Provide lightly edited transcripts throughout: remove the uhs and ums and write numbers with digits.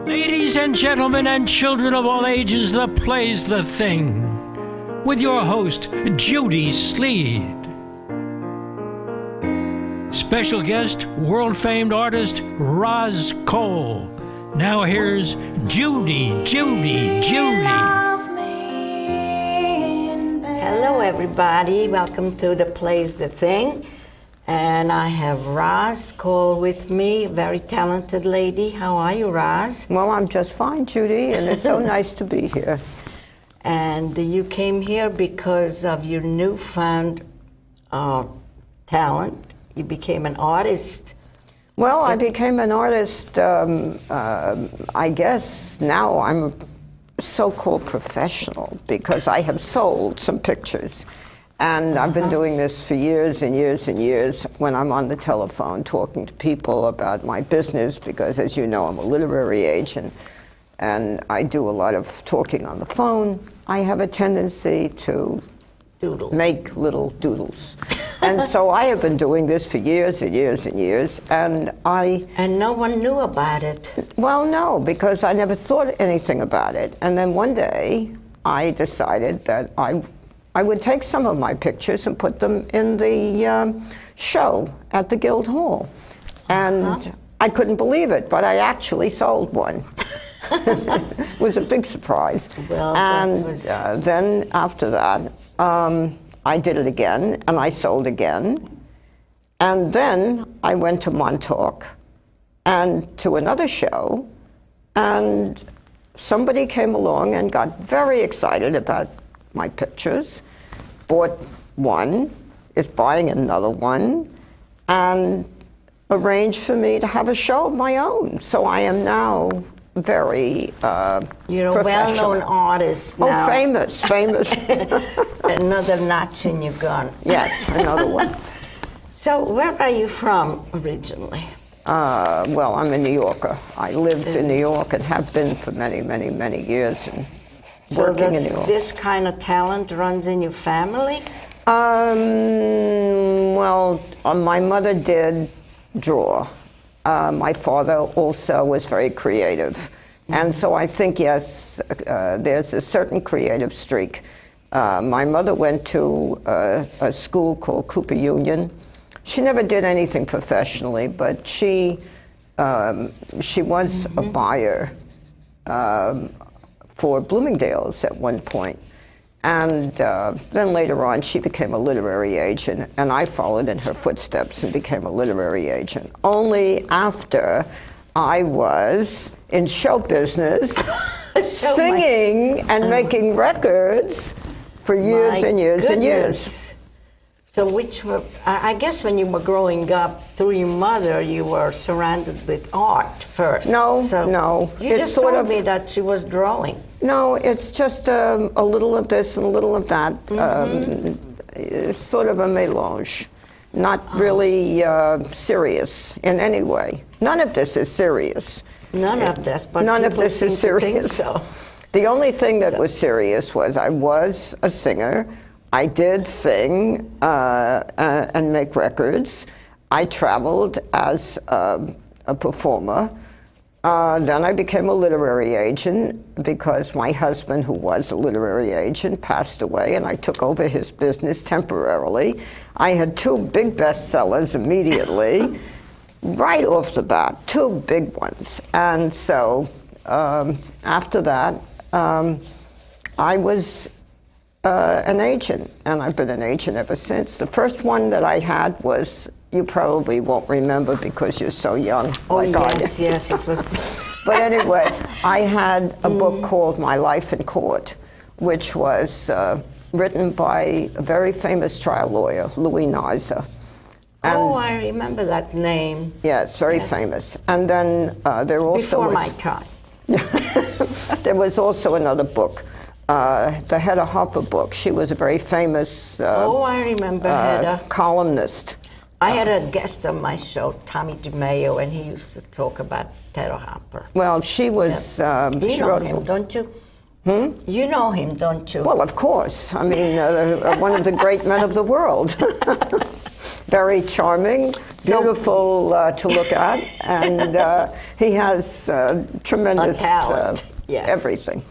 Ladies and gentlemen and children of all ages, the play's The Thing, with your host, Judy Sleed. Special guest, world-famed artist, Roz Cole. Now here's Judy. Hello, everybody. Welcome to The Play's The Thing. And I have Roz Cole with me, very talented lady. How are you, Roz? Well, I'm just fine, Judy, and it's so nice to be here. And you came here because of your newfound talent. You became an artist. Well, I became an artist, I guess now I'm a so-called professional because I have sold some pictures. And I've been doing this for years and years and years when I'm on the telephone talking to people about my business because, as you know, I'm a literary agent and I do a lot of talking on the phone. I have a tendency to make little doodles. And so I have been doing this for years and years and years, and no one knew about it. Well, no, because I never thought anything about it. And then one day I decided that I would take some of my pictures and put them in the show at the Guildhall. And I couldn't believe it, but I actually sold one. It was a big surprise. Well, and then after that, I did it again, and I sold again. And then I went to Montauk and to another show, and somebody came along and got very excited about my pictures, bought one, is buying another one, and arranged for me to have a show of my own. So I am now very You're a well-known artist now. Oh, famous. Another notch in your gun. Yes, another one. So where are you from originally? Well, I'm a New Yorker. I live in New York and have been for many, many, many years. And so this kind of talent runs in your family? Well, my mother did draw. My father also was very creative. And so I think, yes, there's a certain creative streak. My mother went to a school called Cooper Union. She never did anything professionally, but she was a buyer for Bloomingdale's at one point. And then later on, she became a literary agent, and I followed in her footsteps and became a literary agent. Only after I was in show business, singing and making records for years and years and years. So I guess when you were growing up, through your mother, you were surrounded with art first. No. You just told me that she was drawing. No, it's just a little of this and a little of that. It's sort of a mélange. Not really serious in any way. None of this is serious. None of this, but none of this is serious. So. The only thing that was serious was I was a singer. I did sing and make records. I traveled as a performer. Then I became a literary agent because my husband, who was a literary agent, passed away, and I took over his business temporarily. I had 2 big bestsellers immediately, right off the bat, 2 big ones. And so after that, I was an agent, and I've been an agent ever since. The first one that I had was, you probably won't remember because you're so young. Oh, yes, it was. But anyway, I had a book called My Life in Court, which was written by a very famous trial lawyer, Louis Nizer. Oh, I remember that name. Yes, very famous. And then there also Before my time. There was also another book, the Hedda Harper book. She was a very famous I remember Hedda. Columnist. I had a guest on my show, Tommy DeMeo, and he used to talk about Hedda Harper. Well, she was... You know him, don't you? You know him, don't you? Well, of course. I mean, one of the great men of the world. very charming, beautiful to look at, and he has tremendous A talent, yes. everything.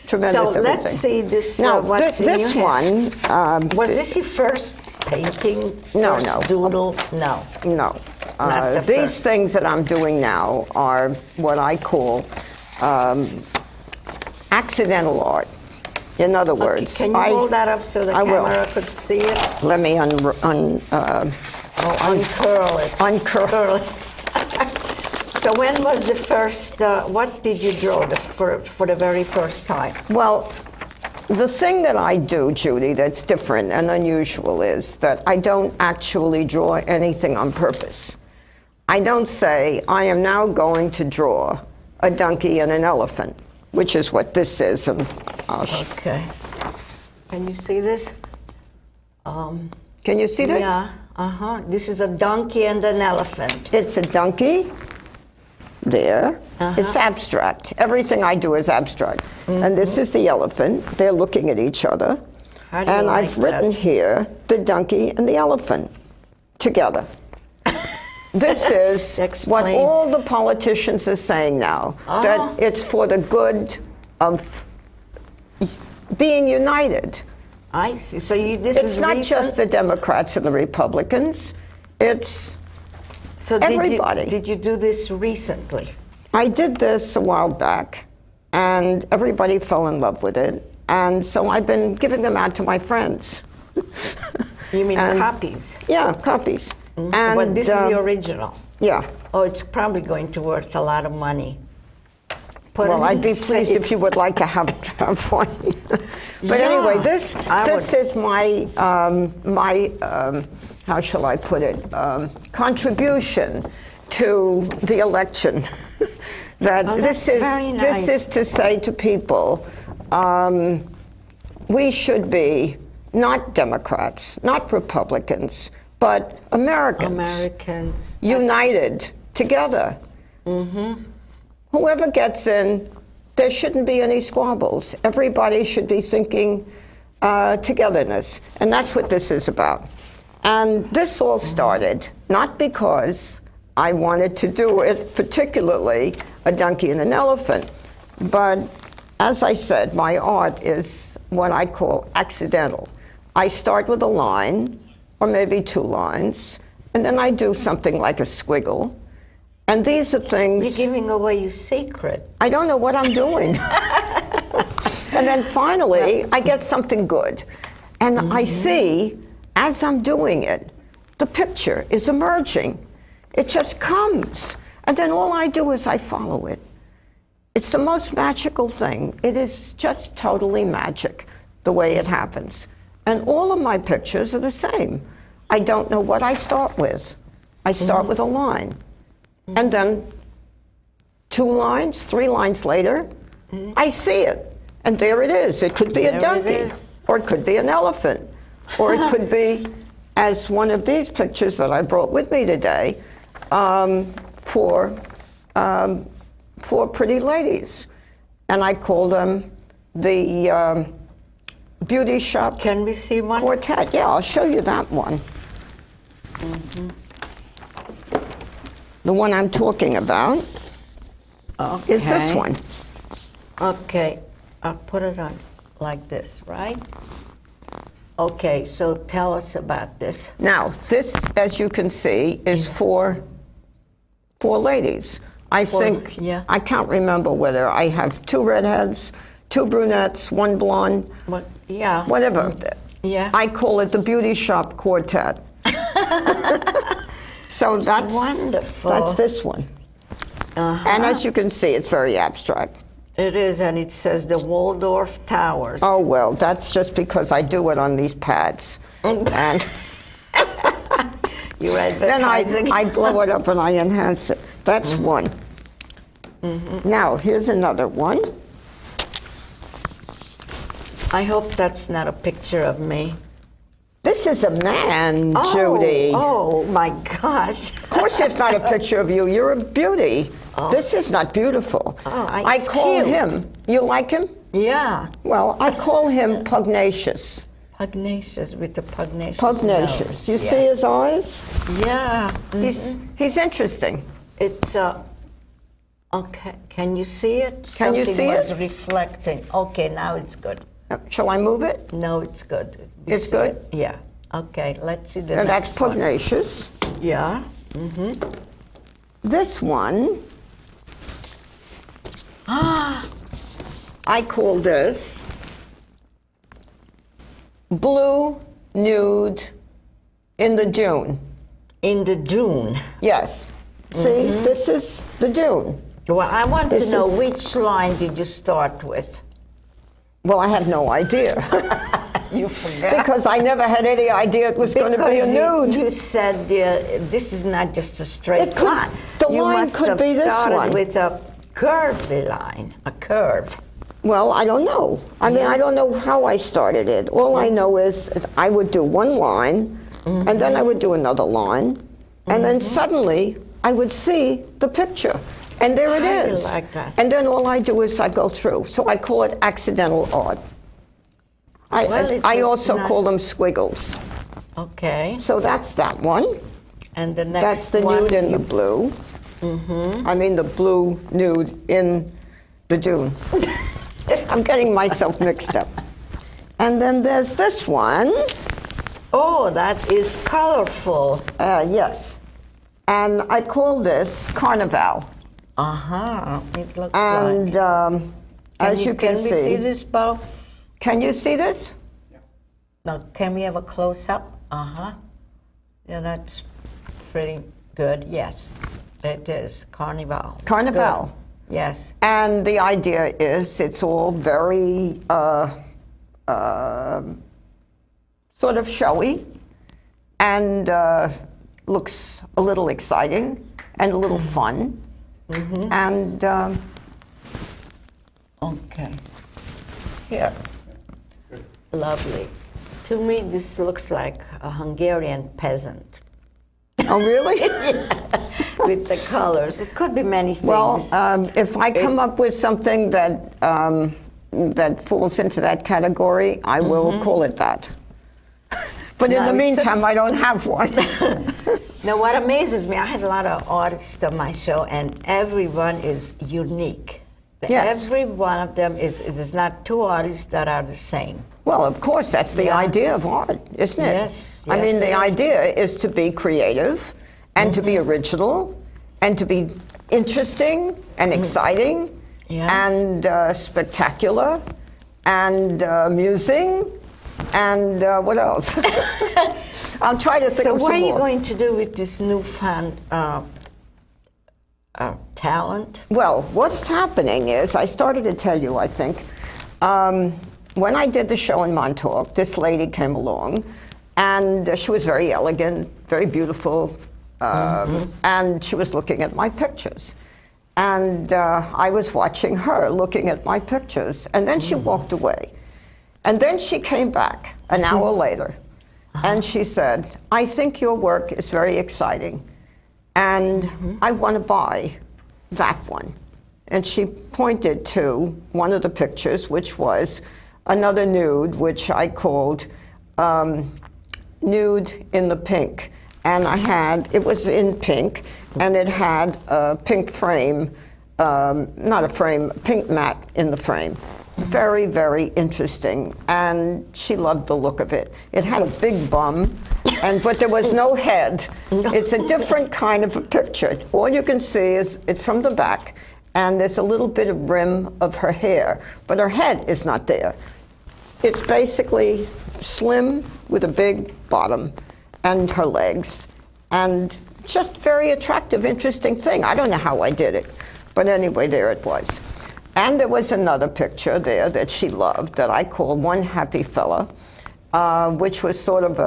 Tremendous So everything. let's see this. Now, what's in this your hand. one. Was this your first painting? No, first no. Doodle? No. No. Not the These first. things that I'm doing now are what I call accidental art. In other words, Can you hold that up so the I will. camera could see it? Let me Uncurl it. uncurl. So when was the first, what did you draw for the very first time? Well, the thing that I do, Judy, that's different and unusual is that I don't actually draw anything on purpose. I don't say, I am now going to draw a donkey and an elephant, which is what this is. And Okay. Can you see this? can you see this? Yeah. This is a donkey and an elephant. It's a donkey. There. It's abstract. Everything I do is abstract. And this is the elephant. They're looking at each other. How do you And like I've written that? here the donkey and the elephant together. This is what Explains. all the politicians are saying now, that it's for the good of being united. I see. So this It's is not recent? just the Democrats and the Republicans. It's So everybody. Did you do this recently? I did this a while back, and everybody fell in love with it. And so I've been giving them out to my friends. You mean And- copies? Yeah, copies. And, But this is the original. Yeah. Oh, it's probably going to worth a lot of money. Put Well, it I'd be in pleased safe. if you would like to have one. But Yeah, anyway, this I would. is my how shall I put it, contribution to the election. That Oh, this that's very this nice. is to say to people, we should be not Democrats, not Republicans, but Americans. Americans. United together. Whoever gets in, there shouldn't be any squabbles. Everybody should be thinking togetherness, and that's what this is about. And this all started not because I wanted to do it, particularly a donkey and an elephant, but as I said, my art is what I call accidental. I start with a line, or maybe two lines, and then I do something like a squiggle. And these are things You're giving away your secret. I don't know what I'm doing. And then finally, I get something good. And I see, as I'm doing it, the picture is emerging. It just comes. And then all I do is I follow it. It's the most magical thing. It is just totally magic, the way it happens. And all of my pictures are the same. I don't know what I start with. I start with a line. And then 2 lines, 3 lines later, I see it. And there it is. It could be There a it donkey, is. or it could be an elephant, or it could be, as one of these pictures that I brought with me today, for pretty ladies. And I call them the Beauty Shop Can we see one? Quartet. Yeah, I'll show you that one. The one I'm talking about is this Okay. one. Okay, I'll put it on like this, right? Okay, so tell us about this. Now, this, as you can see, is for ladies. I think, yeah. I can't remember whether I have 2 redheads, 2 brunettes, 1 blonde, What? Yeah. whatever. Yeah. I call it the Beauty Shop Quartet. So that's Wonderful. That's this one. And as you can see, it's very abstract. It is, and it says the Waldorf Towers. Oh, well, that's just because I do it on these pads. And You're then advertising. I blow it up and I enhance it. That's one. Now, here's another one. I hope that's not a picture of me. This is a man, Judy. Oh, my gosh. Of course it's not a picture of you. You're a beauty. This is not beautiful. I it's call cute. him, you like him? Yeah. Well, I call him pugnacious. Pugnacious, with the pugnacious Pugnacious. nose. You see his eyes? Yeah. He's interesting. It's okay. Can you see it? Can you see was it? reflecting. Okay, now it's good. Shall I move it? No, it's good. It's good? Yeah. Okay, let's see the And next that's pugnacious. one. Yeah. This one, I call this blue nude in the dune. In the dune. Yes. See, this is the dune. Well, I want This to know is- which line did you start with? Well, I have no idea. You forgot. Because I never had any idea it was going to be a nude. You said this is not just a straight It could- line. the you line must could have be this started one. with a curvy line, a curve. Well, I don't know. I mean, I don't know how I started it. All I know is I would do one line, and then I would do another line, and then suddenly I would see the picture. And there it I is. like that. And then all I do is I go through. So I call it accidental art. Well, it's I just also not- call them squiggles. Okay. So that's that one. And the next That's the one. nude in the blue. I mean the blue nude in the dune. I'm getting myself mixed up. And then there's this one. Oh, that is colorful. Yes. And I call this Carnival. It looks And like. as you can we see, see this, Bo? can you see this? No, can we have a close up? Yeah, that's pretty good. Yes, it is Carnival. It's Carnival. good. Yes. And the idea is it's all very sort of showy and looks a little exciting and a little fun. And Okay. Here. Lovely. To me, this looks like a Hungarian peasant oh, really? with the colors. It could be many things. Well, if I come up with something that that falls into that category, I will call it that. But in No, the it's a- meantime, I don't have one. Now, what amazes me, I had a lot of artists on my show, and everyone is unique. Yes. Every one of them is not two artists that are the same. Well, of course, that's the Yeah. idea of art, isn't it? Yes, I mean, yes, the it is. idea is to be creative and to be original and to be interesting and exciting Yes. and spectacular and amusing and what else? I'll try to think So of what some are you more. going to do with this newfound talent? Well, what's happening is, I started to tell you, I think, when I did the show in Montauk, this lady came along, and she was very elegant, very beautiful, and she was looking at my pictures. And I was watching her looking at my pictures, and then she walked away. And then she came back an hour later, and she said, I think your work is very exciting, and I want to buy that one. And she pointed to one of the pictures, which was another nude, which I called Nude in the Pink. And it was in pink, and it had a pink frame, not a frame, a pink mat in the frame. Very, very interesting, and she loved the look of it. It had a big bum, but there was no head. It's a different kind of a picture. All you can see is it's from the back, and there's a little bit of rim of her hair, but her head is not there. It's basically slim with a big bottom and her legs, and just very attractive, interesting thing. I don't know how I did it, but anyway, there it was. And there was another picture there that she loved that I called One Happy Fella, which was sort of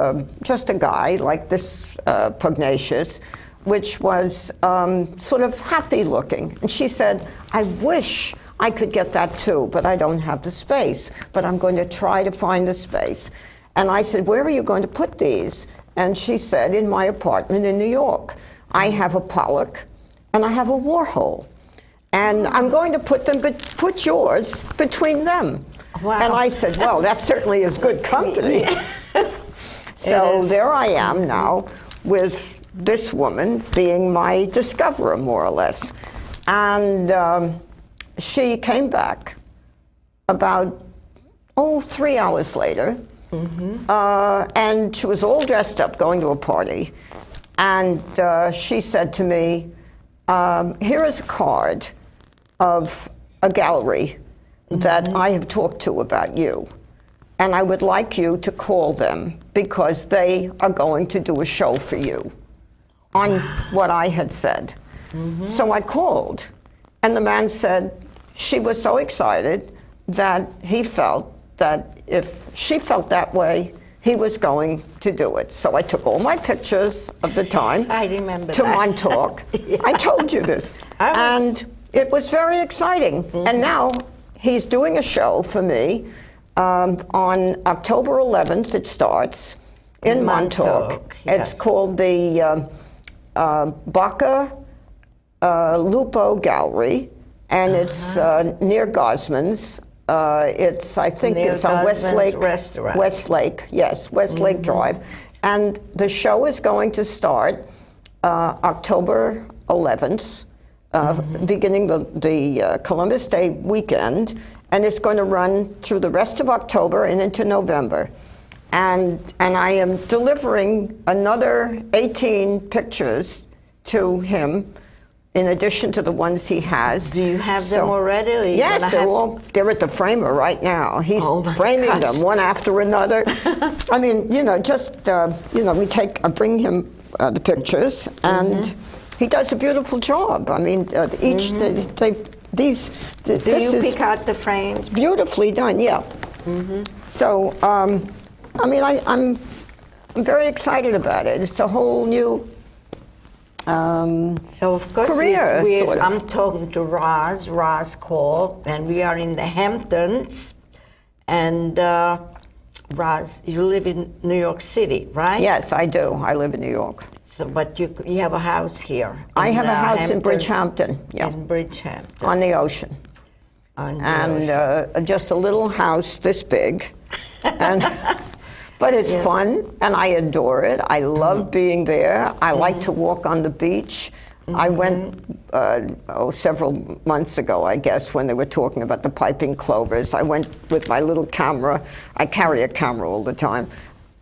just a guy like this pugnacious, which was sort of happy looking. And she said, I wish I could get that too, but I don't have the space. But I'm going to try to find the space. And I said, where are you going to put these? And she said, in my apartment in New York. I have a Pollock and I have a Warhol. And I'm going to put yours between them. Wow. And I said, well, that certainly is good company. So there I am now with this woman being my discoverer, more or less. And she came back about, 3 hours later, and she was all dressed up going to a party. And she said to me, here is a card of a gallery that I have talked to about you. And I would like you to call them because they are going to do a show for you on what I had said. So I called, and the man said she was so excited that he felt that if she felt that way, he was going to do it. So I took all my pictures of the time I remember to that. Montauk. I told you this. And it was very exciting. And now he's doing a show for me on October 11th. It starts in Montauk. Yes. It's called the Baca Lupo Gallery, and it's near Gosman's. I think Near it's on Westlake Restaurant. Westlake, yes, Westlake Drive. And the show is going to start October 11th, beginning the Columbus Day weekend, and it's going to run through the rest of October and into November. And I am delivering another 18 pictures to him, in addition to the ones he has. Do you have them already? Or Yes, they're at the framer right now. He's framing them one after another. I mean, I bring him the pictures, and he does a beautiful job. I mean, each this you is pick out the frames? beautifully done. Yeah. So, I mean, I'm very excited about it. It's a whole new. So of course career, sort of. I'm talking to Roz Cole, and we are in the Hamptons. And Roz, you live in New York City, right? Yes, I do. I live in New York. So, but you have a house here. I have a house in Hamptons, Bridgehampton. Yeah, in Bridgehampton. on the ocean. On the And ocean. just a little house this big. And but it's fun, and I adore it. I love being there. I like to walk on the beach. I went several months ago, I guess, when they were talking about the piping clovers. I went with my little camera. I carry a camera all the time.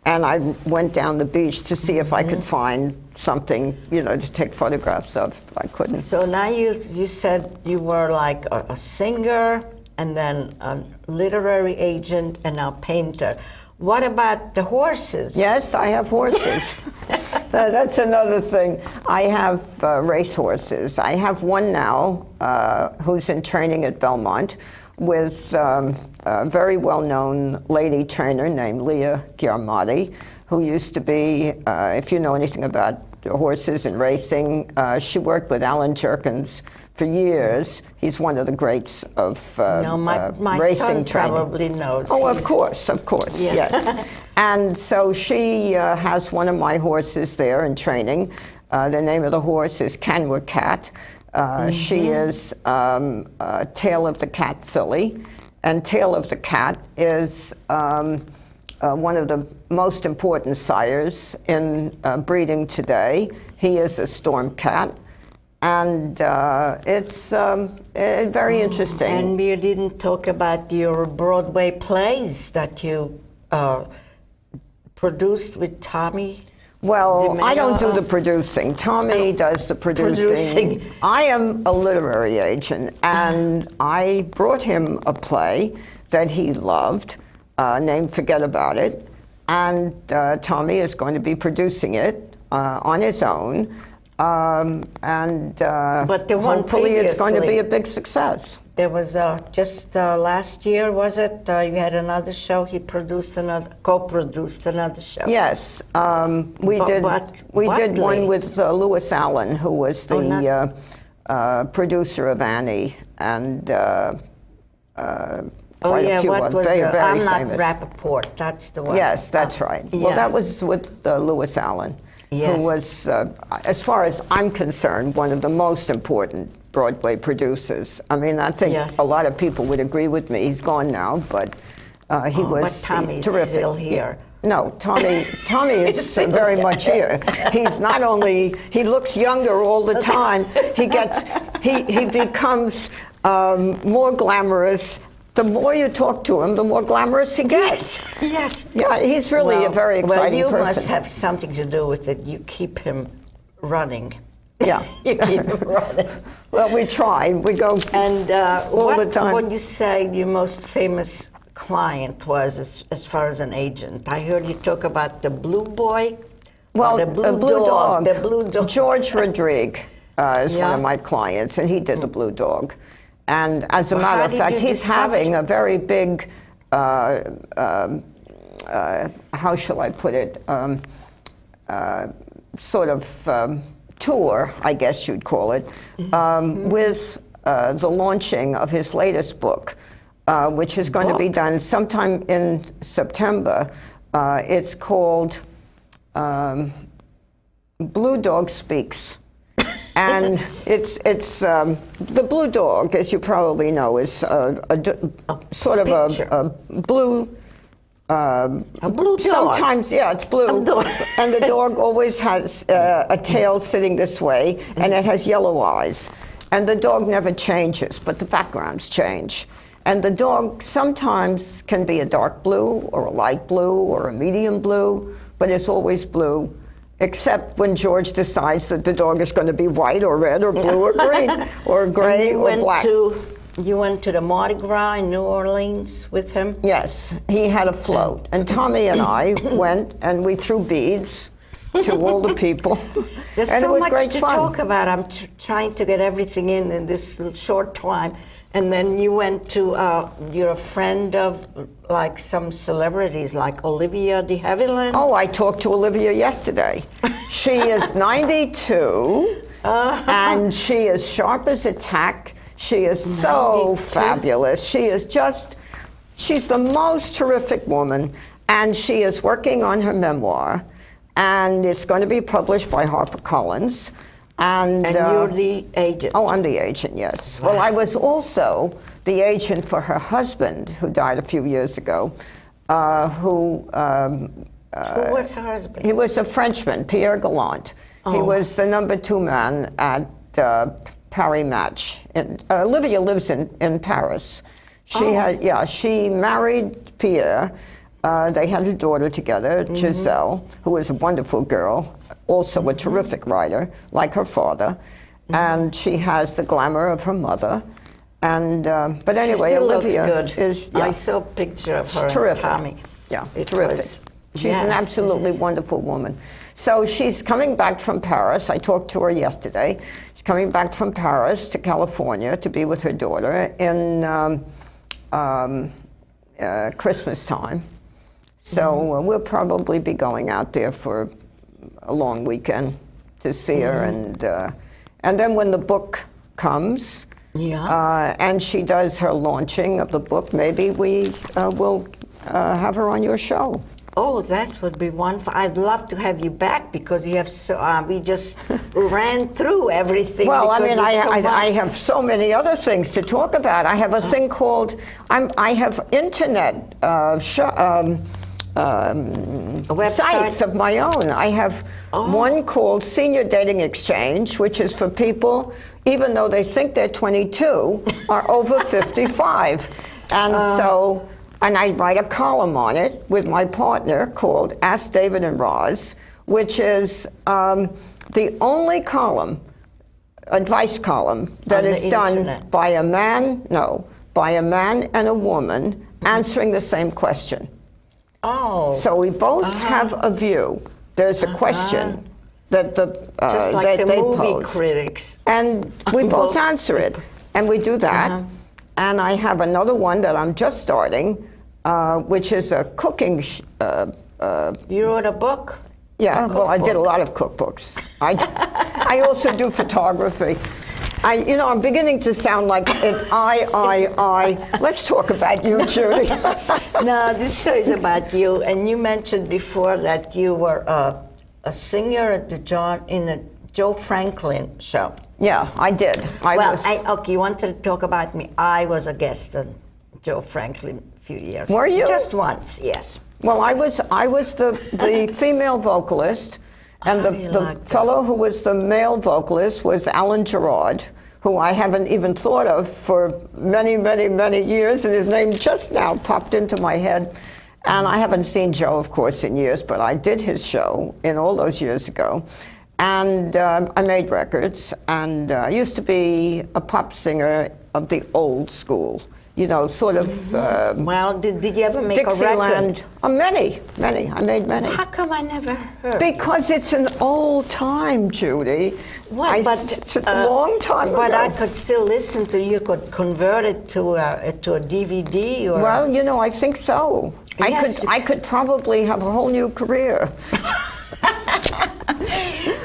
And I went down the beach to see if I could find something, to take photographs of. I couldn't. So now you said you were like a singer, and then a literary agent, and now painter. What about the horses? Yes, I have horses. That's another thing. I have race horses. I have one now who's in training at Belmont with a very well-known lady trainer named Leah Giarmati, who used to be, if you know anything about horses and racing, she worked with Alan Jerkins for years. He's one of the greats of my racing son training. probably knows. Oh, of course, Yeah. yes. And so she has one of my horses there in training. The name of the horse is Canwa Cat. She is Tail of the Cat filly, and Tail of the Cat is one of the most important sires in breeding today. He is a storm cat, and it's very interesting. And you didn't talk about your Broadway plays that you produced with Tommy. Well, I don't do the producing. Tommy does the producing. I am a literary agent, and I brought him a play that he loved named Forget About It, and Tommy is going to be producing it on his own, and But the one hopefully it's going to be previously- a big success. There was just last year, was it? You had another show. He co-produced another show. Yes, we did. We did one with Lewis Allen, who was the producer of Annie, and quite a few what was very, very I'm famous. Not Rappaport. That's the one. Yes, that's right. Well, that was with Lewis Allen, Yes. who was, as far as I'm concerned, one of the most important Broadway producers. I mean, I think Yes. a lot of people would agree with me. He's gone now, but he was but Tommy's terrific. still here. No, Tommy is very much here. He's not only, he looks younger all the time, he becomes more glamorous. The more you talk to him, the more glamorous he gets. Yes. Yeah, he's really a very exciting you person. must have something to do with it. You keep him running. Yeah. You keep him running. Well, we try. We go And all the time. what would you say your most famous client was as far as an agent? I heard you talk about the Blue Boy. Well, the a blue dog. The Blue Dog. George Rodrigue is one Yeah. of my clients, and he did the blue dog. And as a Well, matter how of did fact, you he's discover- having a very big, how shall I put it, sort of tour, I guess you'd call it, with the launching of his latest book, which is going to be done sometime in September. It's called Blue Dog Speaks. And it's the blue dog, as you probably know, is sort of a blue. A blue dog. Sometimes, yeah, it's blue, and the dog always has a tail sitting this way, and it has yellow eyes. And the dog never changes, but the backgrounds change. And the dog sometimes can be a dark blue, or a light blue, or a medium blue, but it's always blue. Except when George decides that the dog is going to be white or red or blue or green or gray or black. You went to the Mardi Gras in New Orleans with him? Yes, he had a float. And Tommy and I went and we threw beads to all the people. There's and so it was much great to fun. talk about. I'm trying to get everything in this short time. And then you went to, you're a friend of like some celebrities like Olivia de Havilland. Oh, I talked to Olivia yesterday. She is 92 and she is sharp as a tack. She is so 92? fabulous. She is just, she's the most terrific woman, and she is working on her memoir, and it's going to be published by HarperCollins. And you're the agent. Oh, I'm the agent, yes. Well, I was also the agent for her husband, who died a few years ago, Who was her husband? he was a Frenchman, Pierre Gallant. He was the #2 man at Paris Match. And, Olivia lives in Paris. She married Pierre. They had a daughter together, Giselle, who was a wonderful girl, also a terrific writer, like her father. And she has the glamour of her mother. And but anyway, she still Olivia looks good. is I saw a picture of her and terrific. Tommy. Yeah, It terrific. was- She's an yes, absolutely it is. wonderful woman. So she's coming back from Paris. I talked to her yesterday. She's coming back from Paris to California to be with her daughter in Christmas time. So we'll probably be going out there for a long weekend to see her, and then when the book comes, and she does her launching of the book, maybe we will have her on your show. Oh, that would be wonderful. I'd love to have you back because you have so, we just ran through everything. Well, I because mean, there's so I much. have so many other things to talk about. I have a thing called, I have internet sites of my own. I have one called Senior Dating Exchange, which is for people, even though they think they're 22, are over 55. And so, and I write a column on it with my partner called Ask David and Roz, which is the only column, advice column, that On the is done internet. by a man and a woman answering the same question. Oh. So we both have a view. There's a question that Just like that the they movie pose, critics. and we both answer it, and we do that. And I have another one that I'm just starting, which is a cooking. You wrote a book? Yeah, well, I did a lot of cookbooks. I also do photography. I'm beginning to sound like it. I. Let's talk about you, Judy. No, this show is about you. And you mentioned before that you were a singer at the Joe Franklin show. Yeah, I did. Okay, you wanted to talk about me. I was a guest on Joe Franklin a few years. Were you? Just once, yes. Well, I was the female vocalist, and the fellow who was the male vocalist was Alan Gerard, who I haven't even thought of for many, many, many years, and his name just now popped into my head. And I haven't seen Joe, of course, in years, but I did his show in all those years ago. And I made records, and I used to be a pop singer of the old school. You know, sort of. Well, did you ever make Dixieland. a record? Many. I made many. How come I never heard? Because it's an old time, Judy. Well, it's a long time ago. But I could still listen to. You could convert it to a DVD, or. Well, you know, I think so. Yes. I could probably have a whole new career.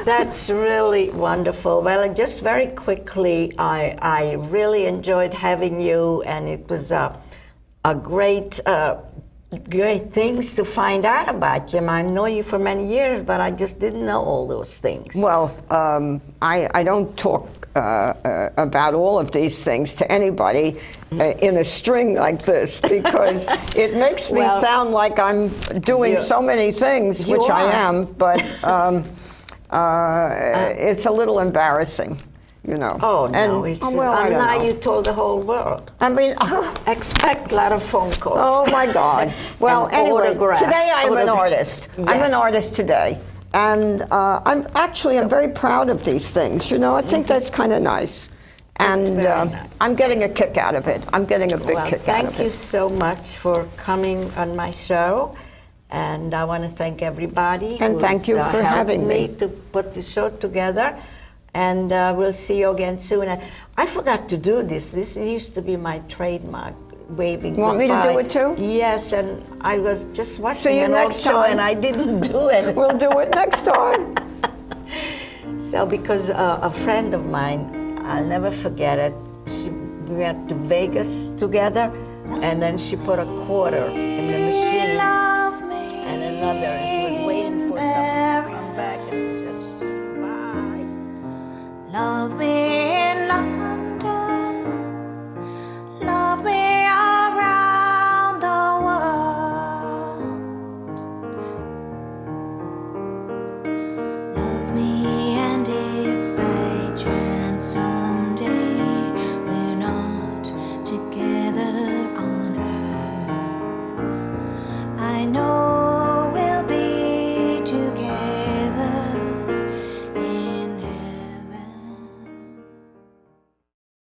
That's really wonderful. Well, just very quickly, I really enjoyed having you, and it was a great things to find out about you. I know you for many years, but I just didn't know all those things. Well, I don't talk about all of these things to anybody in a string like this, because it makes me sound like I'm doing so many things, which I am, but it's a little embarrassing, you know. Oh, no. Now you told the whole world. I mean, expect a lot of phone calls. Oh, my God. Well, anyway, today I'm an artist. Yes. I'm an artist today. And I'm very proud of these things, you know. I think that's kind of nice. And nice. I'm getting a kick out of it. I'm getting a big kick out of it. Thank you so much for coming on my show. And I want to thank everybody and thank you for having me to put the show together. And we'll see you again soon. And I forgot to do this. This used to be my trademark, waving You want me to do it too? Yes, and I was just watching See you an next old show time. and I didn't do it. We'll do it next time. So because a friend of mine, I'll never forget it, we went to Vegas together, and then she put a quarter in the machine and another, and she was